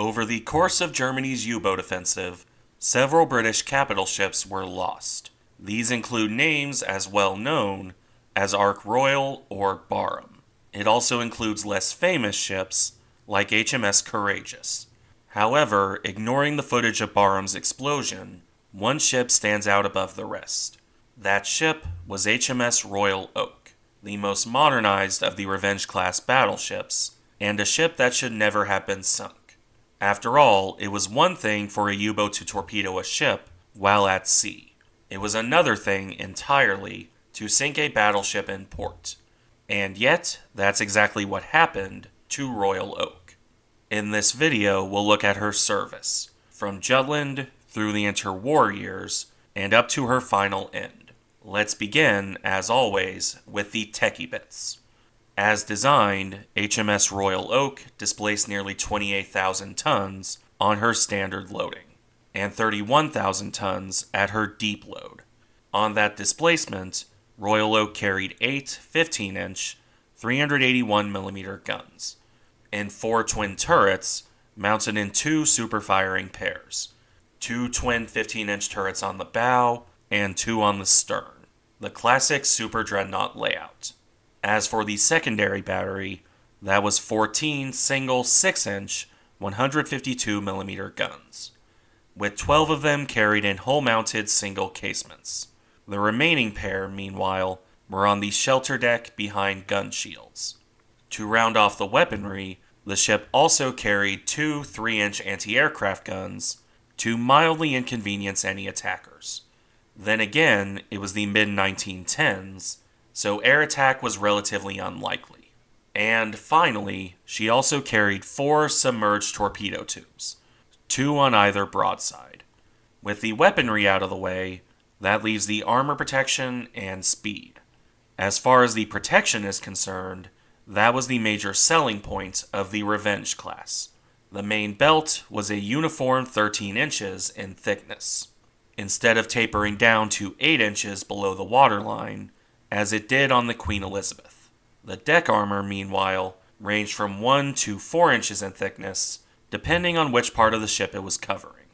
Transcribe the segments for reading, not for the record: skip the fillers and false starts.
Over the course of Germany's U-boat offensive, several British capital ships were lost. These include names as well known as Ark Royal or Barham. It also includes less famous ships like HMS Courageous. However, ignoring the footage of Barham's explosion, one ship stands out above the rest. That ship was HMS Royal Oak, the most modernized of the Revenge-class battleships, and a ship that should never have been sunk. After all, it was one thing for a U-boat to torpedo a ship while at sea. It was another thing entirely to sink a battleship in port. And yet, that's exactly what happened to Royal Oak. In this video, we'll look at her service, from Jutland through the interwar years, and up to her final end. Let's begin, as always, with the techie bits. As designed, HMS Royal Oak displaced nearly 28,000 tons on her standard loading, and 31,000 tons at her deep load. On that displacement, Royal Oak carried 8 15-inch, 381mm guns, and 4 twin turrets mounted in 2 super-firing pairs, 2 twin 15-inch turrets on the bow and 2 on the stern, the classic super dreadnought layout. As for the secondary battery, that was 14 single 6-inch, 152mm guns, with 12 of them carried in hull-mounted single casements. The remaining pair, meanwhile, were on the shelter deck behind gun shields. To round off the weaponry, the ship also carried 2 3-inch anti-aircraft guns to mildly inconvenience any attackers. Then again, it was the mid-1910s, so air attack was relatively unlikely. And finally, she also carried 4 submerged torpedo tubes, 2 on either broadside. With the weaponry out of the way, that leaves the armor protection and speed. As far as the protection is concerned, that was the major selling point of the Revenge class. The main belt was a uniform 13 inches in thickness, instead of tapering down to 8 inches below the waterline, as it did on the Queen Elizabeth. The deck armor, meanwhile, ranged from 1 to 4 inches in thickness, depending on which part of the ship it was covering.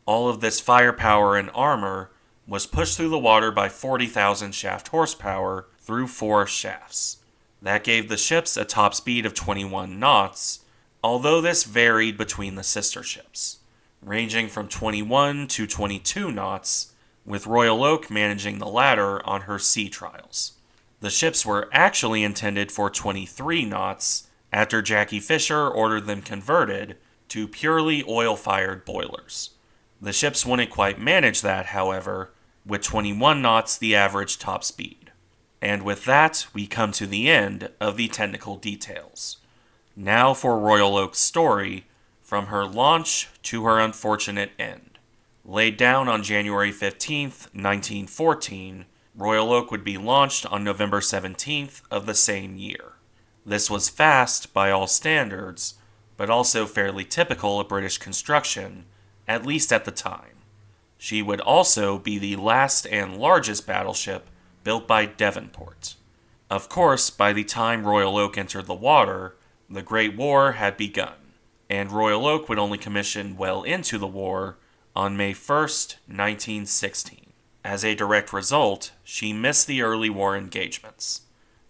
All of this firepower and armor was pushed through the water by 40,000 shaft horsepower through 4 shafts. That gave the ships a top speed of 21 knots, although this varied between the sister ships, ranging from 21 to 22 knots, with Royal Oak managing the latter on her sea trials. The ships were actually intended for 23 knots after Jackie Fisher ordered them converted to purely oil-fired boilers. The ships wouldn't quite manage that, however, with 21 knots the average top speed. And with that, we come to the end of the technical details. Now for Royal Oak's story, from her launch to her unfortunate end. Laid down on January 15th, 1914, Royal Oak would be launched on November 17th of the same year. This was fast by all standards, but also fairly typical of British construction, at least at the time. She would also be the last and largest battleship built by Devonport. Of course, by the time Royal Oak entered the water, the Great War had begun, and Royal Oak would only commission well into the war on May 1st, 1916. As a direct result, she missed the early war engagements.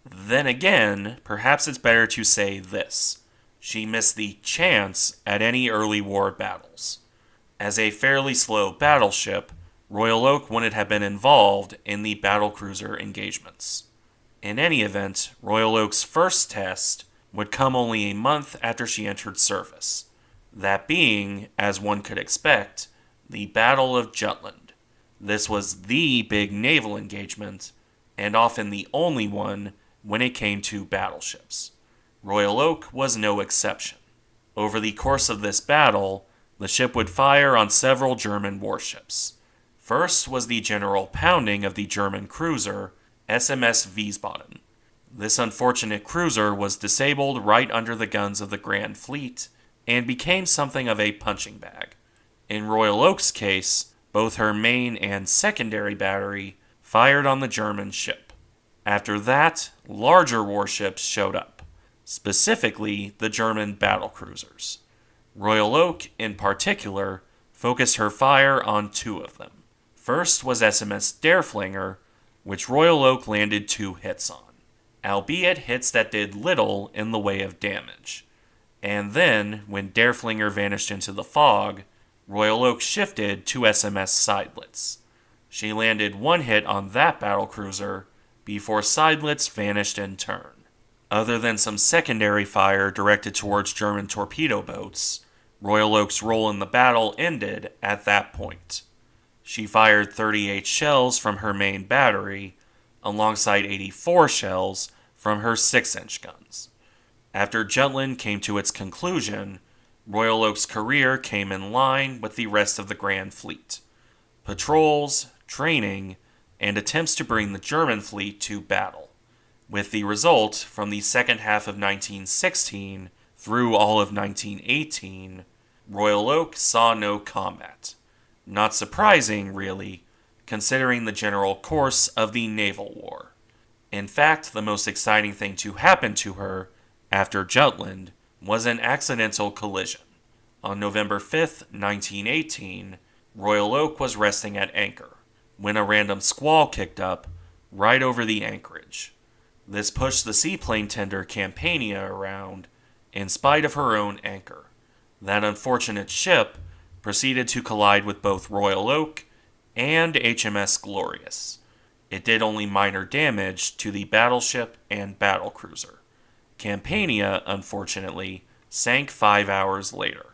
Then again, perhaps it's better to say this: she missed the chance at any early war battles. As a fairly slow battleship, Royal Oak wouldn't have been involved in the battlecruiser engagements. In any event, Royal Oak's first test would come only a month after she entered service. That being, as one could expect, the Battle of Jutland. This was the big naval engagement, and often the only one when it came to battleships. Royal Oak was no exception. Over the course of this battle, the ship would fire on several German warships. First was the general pounding of the German cruiser HMS Wiesbaden. This unfortunate cruiser was disabled right under the guns of the Grand Fleet and became something of a punching bag. In Royal Oak's case, both her main and secondary battery fired on the German ship. After that, larger warships showed up, specifically the German battlecruisers. Royal Oak, in particular, focused her fire on two of them. First was SMS Dareflinger, which Royal Oak landed 2 hits on, albeit hits that did little in the way of damage. And then, when Dareflinger vanished into the fog, Royal Oak shifted to SMS Seidlitz. She landed 1 hit on that battlecruiser before Seidlitz vanished in turn. Other than some secondary fire directed towards German torpedo boats, Royal Oak's role in the battle ended at that point. She fired 38 shells from her main battery, alongside 84 shells from her 6-inch guns. After Jutland came to its conclusion, Royal Oak's career came in line with the rest of the Grand Fleet. Patrols, training, and attempts to bring the German fleet to battle, with the result from the second half of 1916 through all of 1918, Royal Oak saw no combat. Not surprising, really, considering the general course of the naval war. In fact, the most exciting thing to happen to her after Jutland was an accidental collision. On November 5, 1918, Royal Oak was resting at anchor when a random squall kicked up right over the anchorage. This pushed the seaplane tender Campania around in spite of her own anchor. That unfortunate ship proceeded to collide with both Royal Oak and HMS Glorious. It did only minor damage to the battleship and battlecruiser. Campania, unfortunately, sank 5 hours later.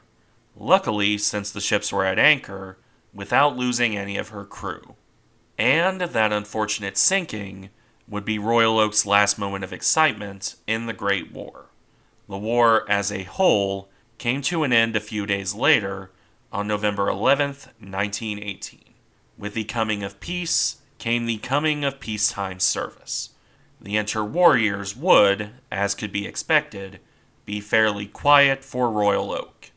Luckily, since the ships were at anchor, without losing any of her crew. And that unfortunate sinking would be Royal Oak's last moment of excitement in the Great War. The war, as a whole, came to an end a few days later, on November 11th, 1918. With the coming of peace came the coming of peacetime service. The interwar years would, as could be expected, be fairly quiet for Royal Oak.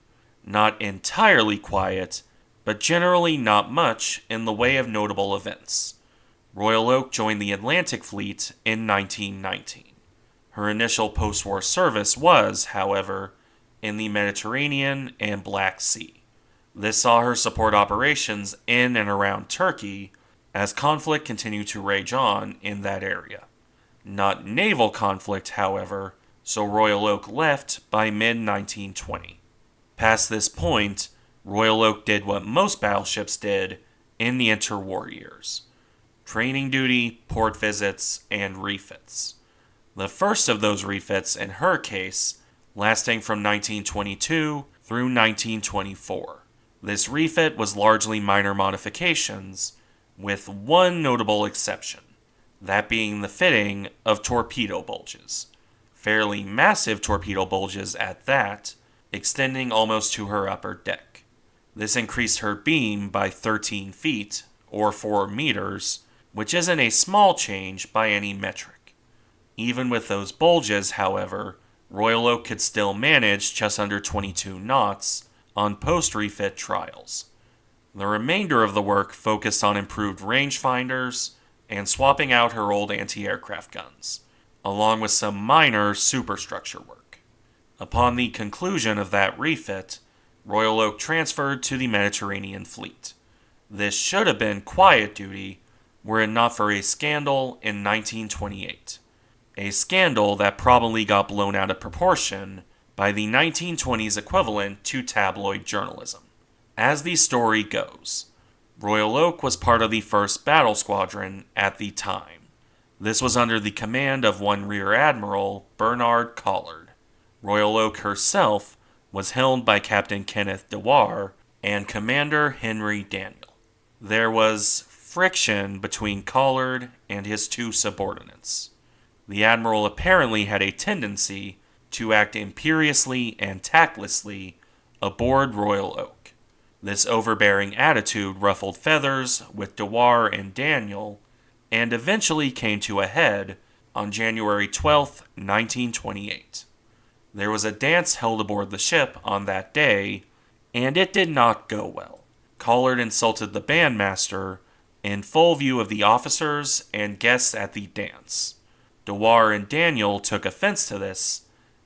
Not entirely quiet, but generally not much in the way of notable events. Royal Oak joined the Atlantic Fleet in 1919. Her initial post-war service was, however, in the Mediterranean and Black Sea. This saw her support operations in and around Turkey as conflict continued to rage on in that area. Not naval conflict, however, so Royal Oak left by mid-1920. Past this point, Royal Oak did what most battleships did in the interwar years: training duty, port visits, and refits. The first of those refits, in her case, lasting from 1922 through 1924. This refit was largely minor modifications, with one notable exception, that being the fitting of torpedo bulges. Fairly massive torpedo bulges at that, extending almost to her upper deck. This increased her beam by 13 feet, or 4 meters, which isn't a small change by any metric. Even with those bulges, however, Royal Oak could still manage just under 22 knots on post-refit trials. The remainder of the work focused on improved rangefinders and swapping out her old anti-aircraft guns, along with some minor superstructure work. Upon the conclusion of that refit, Royal Oak transferred to the Mediterranean Fleet. This should have been quiet duty were it not for a scandal in 1928. A scandal that probably got blown out of proportion by the 1920s equivalent to tabloid journalism. As the story goes, Royal Oak was part of the 1st Battle Squadron at the time. This was under the command of one Rear Admiral Bernard Collard. Royal Oak herself was helmed by Captain Kenneth Dewar and Commander Henry Daniel. There was friction between Collard and his 2 subordinates. The Admiral apparently had a tendency to act imperiously and tactlessly aboard Royal Oak. This overbearing attitude ruffled feathers with Dewar and Daniel, and eventually came to a head on January 12, 1928. There was a dance held aboard the ship on that day, and it did not go well. Collard insulted the bandmaster in full view of the officers and guests at the dance. Dewar and Daniel took offense to this,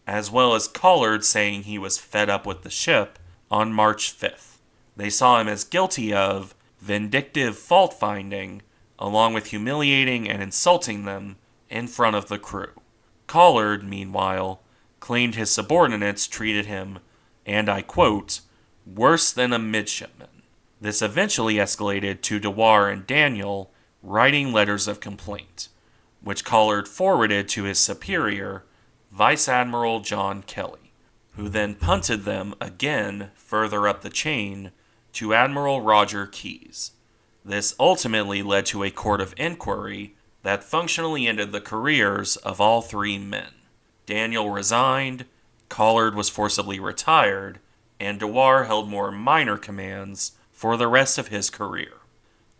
as well as Collard saying he was fed up with the ship on March 5th. They saw him as guilty of vindictive fault-finding, along with humiliating and insulting them in front of the crew. Collard, meanwhile, claimed his subordinates treated him, and I quote, worse than a midshipman. This eventually escalated to Dewar and Daniel writing letters of complaint, which Collard forwarded to his superior, Vice Admiral John Kelly, who then punted them again further up the chain to Admiral Roger Keyes. This ultimately led to a court of inquiry that functionally ended the careers of all three men. Daniel resigned, Collard was forcibly retired, and Dewar held more minor commands for the rest of his career.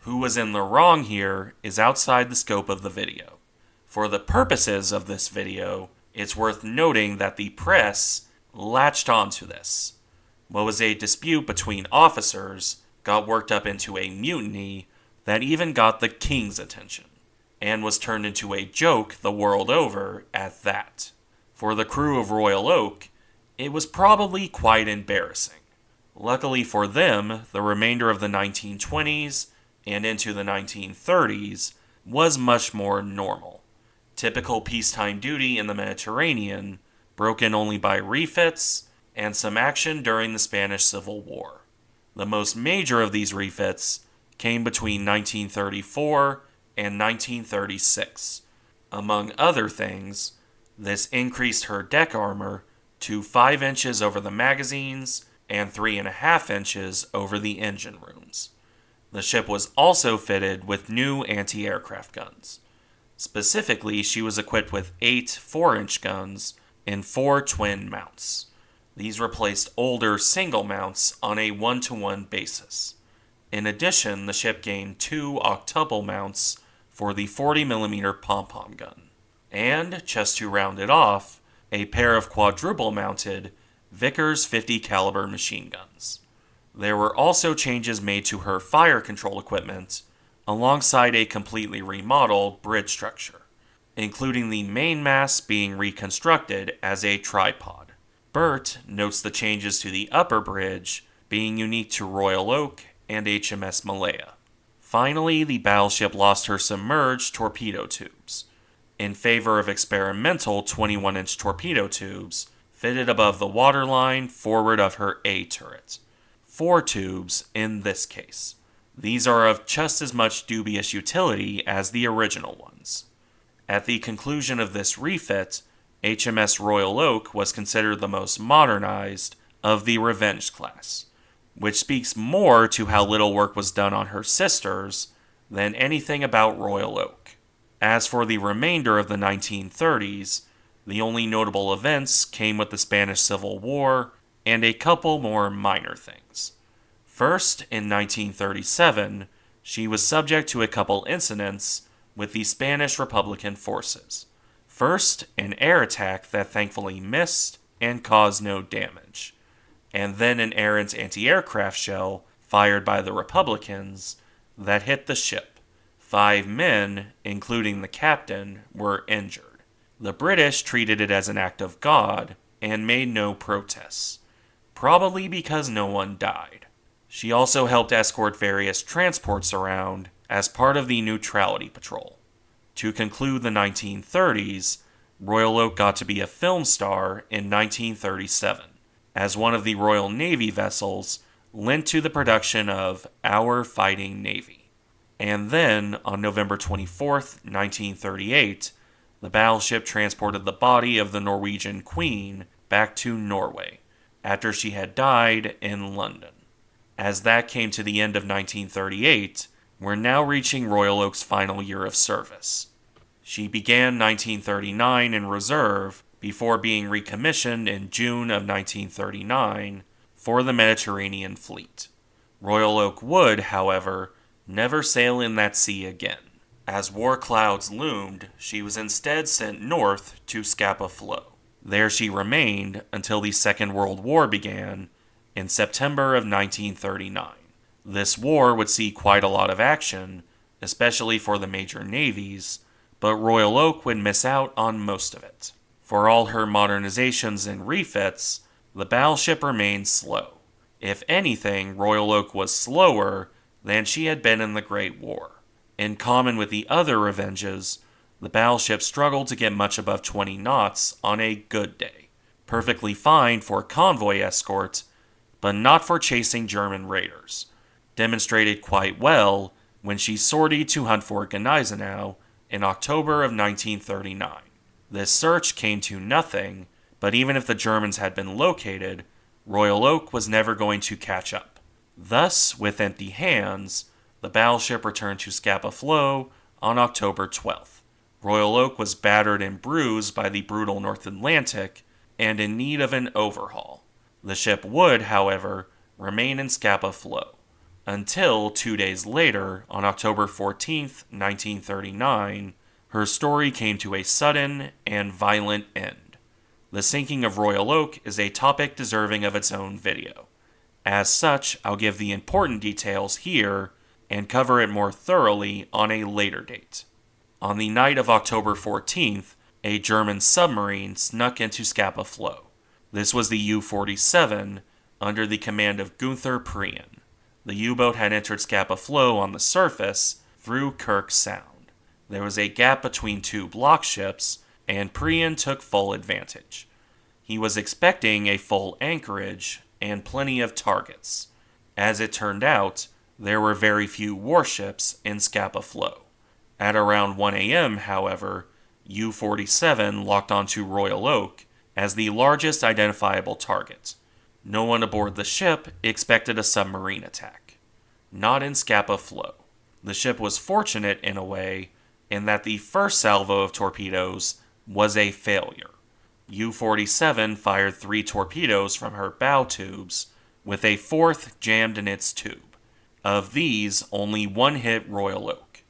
Who was in the wrong here is outside the scope of the video. For the purposes of this video, it's worth noting that the press latched onto this. What was a dispute between officers got worked up into a mutiny that even got the king's attention, and was turned into a joke the world over at that. For the crew of Royal Oak, it was probably quite embarrassing. Luckily for them, the remainder of the 1920s and into the 1930s was much more normal. Typical peacetime duty in the Mediterranean, broken only by refits and some action during the Spanish Civil War. The most major of these refits came between 1934 and 1936. Among other things, this increased her deck armor to 5 inches over the magazines and 3.5 inches over the engine rooms. The ship was also fitted with new anti-aircraft guns. Specifically, she was equipped with 8 4-inch guns and 4 twin mounts. These replaced older single mounts on a 1-to-1 basis. In addition, the ship gained 2 octuple mounts for the 40mm pom-pom gun. And, just to round it off, a pair of quadruple-mounted Vickers 50 caliber machine guns. There were also changes made to her fire control equipment, alongside a completely remodeled bridge structure, including the mainmast being reconstructed as a tripod. Burt notes the changes to the upper bridge being unique to Royal Oak and HMS Malaya. Finally, the battleship lost her submerged torpedo tubes, in favor of experimental 21-inch torpedo tubes fitted above the waterline forward of her A turret. 4 tubes in this case. These are of just as much dubious utility as the original ones. At the conclusion of this refit, HMS Royal Oak was considered the most modernized of the Revenge class, which speaks more to how little work was done on her sisters than anything about Royal Oak. As for the remainder of the 1930s, the only notable events came with the Spanish Civil War and a couple more minor things. First, in 1937, she was subject to a couple incidents with the Spanish Republican forces. First, an air attack that thankfully missed and caused no damage, and then an errant anti-aircraft shell fired by the Republicans that hit the ship. 5 men, including the captain, were injured. The British treated it as an act of God and made no protests, probably because no one died. She also helped escort various transports around as part of the Neutrality Patrol. To conclude the 1930s, Royal Oak got to be a film star in 1937, as one of the Royal Navy vessels lent to the production of Our Fighting Navy. And then, on November 24, 1938, the battleship transported the body of the Norwegian Queen back to Norway, after she had died in London. As that came to the end of 1938, we're now reaching Royal Oak's final year of service. She began 1939 in reserve before being recommissioned in June of 1939 for the Mediterranean Fleet. Royal Oak would, however, never sail in that sea again. As war clouds loomed, she was instead sent north to Scapa Flow. There she remained until the Second World War began in September of 1939. This war would see quite a lot of action, especially for the major navies, but Royal Oak would miss out on most of it. For all her modernizations and refits, the battleship remained slow. If anything, Royal Oak was slower than she had been in the Great War. In common with the other Revenges, the battleship struggled to get much above 20 knots on a good day. Perfectly fine for convoy escort, but not for chasing German raiders. Demonstrated quite well when she sortied to hunt for Gneisenau in October of 1939. This search came to nothing, but even if the Germans had been located, Royal Oak was never going to catch up. Thus, with empty hands, the battleship returned to Scapa Flow on October 12th. Royal Oak was battered and bruised by the brutal North Atlantic and in need of an overhaul. The ship would, however, remain in Scapa Flow until 2 days later, on October 14th, 1939, her story came to a sudden and violent end. The sinking of Royal Oak is a topic deserving of its own video. As such, I'll give the important details here and cover it more thoroughly on a later date. On the night of October 14th, a German submarine snuck into Scapa Flow. This was the U-47 under the command of Gunther Prien. The U-boat had entered Scapa Flow on the surface through Kirk Sound. There was a gap between two block ships, and Prien took full advantage. He was expecting a full anchorage and plenty of targets. As it turned out, there were very few warships in Scapa Flow. At around 1 a.m., however, U-47 locked onto Royal Oak as the largest identifiable target. No one aboard the ship expected a submarine attack. Not in Scapa Flow. The ship was fortunate in a way in that the first salvo of torpedoes was a failure. U-47 fired 3 torpedoes from her bow tubes, with a 4th jammed in its tube. Of these, only one hit Royal Oak.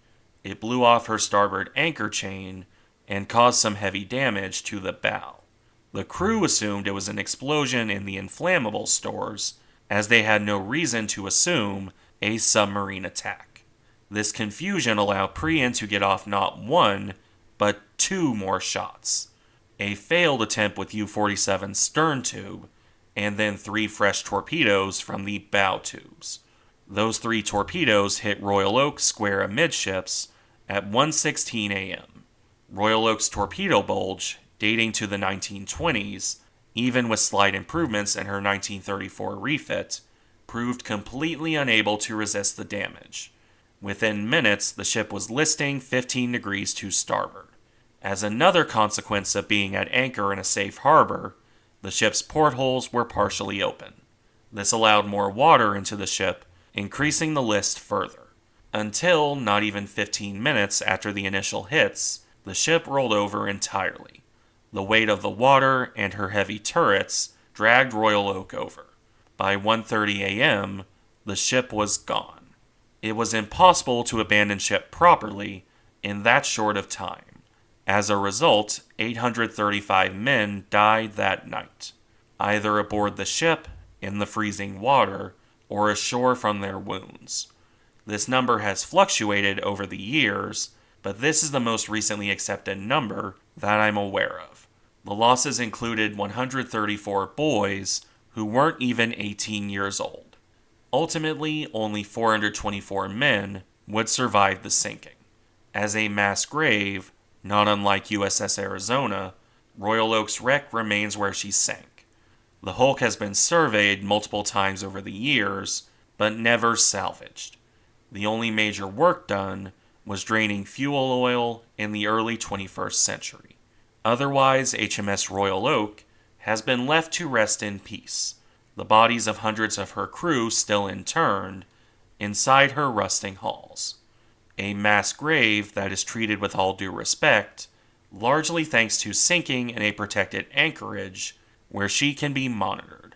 It blew off her starboard anchor chain and caused some heavy damage to the bow. The crew assumed it was an explosion in the inflammable stores, as they had no reason to assume a submarine attack. This confusion allowed Prien to get off not 1, but 2 more shots. A failed attempt with U-47's stern tube, and then 3 fresh torpedoes from the bow tubes. Those 3 torpedoes hit Royal Oak square amidships at 1:16 a.m. Royal Oak's torpedo bulge, dating to the 1920s, even with slight improvements in her 1934 refit, proved completely unable to resist the damage. Within minutes, the ship was listing 15 degrees to starboard. As another consequence of being at anchor in a safe harbor, the ship's portholes were partially open. This allowed more water into the ship, increasing the list further. Until not even 15 minutes after the initial hits, the ship rolled over entirely. The weight of the water and her heavy turrets dragged Royal Oak over. By 1:30 a.m., the ship was gone. It was impossible to abandon ship properly in that short of time. As a result, 835 men died that night, either aboard the ship, in the freezing water, or ashore from their wounds. This number has fluctuated over the years, but this is the most recently accepted number that I'm aware of. The losses included 134 boys who weren't even 18 years old. Ultimately, only 424 men would survive the sinking. As a mass grave, not unlike USS Arizona, Royal Oak's wreck remains where she sank. The hulk has been surveyed multiple times over the years, but never salvaged. The only major work done was draining fuel oil in the early 21st century. Otherwise, HMS Royal Oak has been left to rest in peace, the bodies of hundreds of her crew still interned inside her rusting halls. A mass grave that is treated with all due respect, largely thanks to sinking in a protected anchorage where she can be monitored.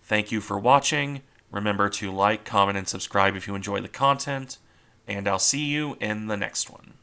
Thank you for watching. Remember to like, comment, and subscribe if you enjoy the content, and I'll see you in the next one.